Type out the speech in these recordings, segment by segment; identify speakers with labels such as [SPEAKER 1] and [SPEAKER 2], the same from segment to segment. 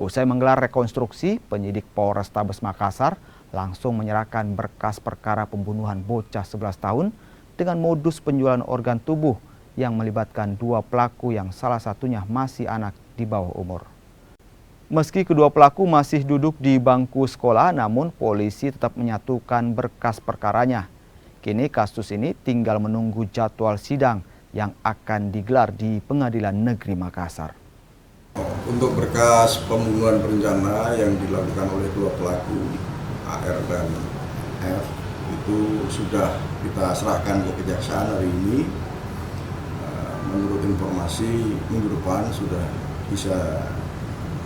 [SPEAKER 1] Usai menggelar rekonstruksi, penyidik Polrestabes Makassar langsung menyerahkan berkas perkara pembunuhan bocah 11 tahun dengan modus penjualan organ tubuh yang melibatkan dua pelaku yang salah satunya masih anak di bawah umur. Meski kedua pelaku masih duduk di bangku sekolah, namun polisi tetap menyatukan berkas perkaranya. Kini kasus ini tinggal menunggu jadwal sidang yang akan digelar di Pengadilan Negeri Makassar.
[SPEAKER 2] Untuk berkas pembunuhan berencana yang dilakukan oleh dua pelaku, AR dan F, itu sudah kita serahkan ke kejaksaan hari ini. Menurut informasi, minggu depan sudah bisa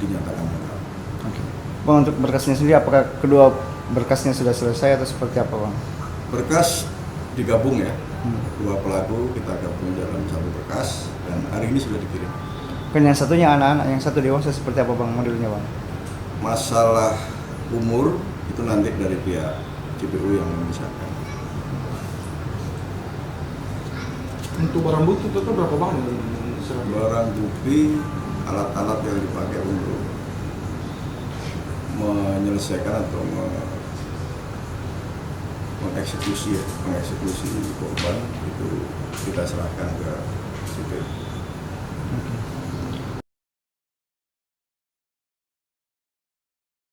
[SPEAKER 2] dinyatakan lengkap.
[SPEAKER 3] Oke. Bang, untuk berkasnya sendiri, apakah kedua berkasnya sudah selesai atau seperti apa, Bang?
[SPEAKER 2] Berkas digabung ya, dua pelaku kita gabung dalam satu berkas dan hari ini sudah dikirim.
[SPEAKER 3] Kan yang satunya anak-anak, yang satu dewasa, seperti apa, Bang, modelnya, Bang?
[SPEAKER 2] Masalah umur itu nanti dari pihak JPU yang memisahkan.
[SPEAKER 4] Untuk barang bukti itu berapa, Bang?
[SPEAKER 2] Barang bukti, alat-alat yang dipakai untuk menyelesaikan atau mengeksekusi korban itu kita serahkan ke JPU.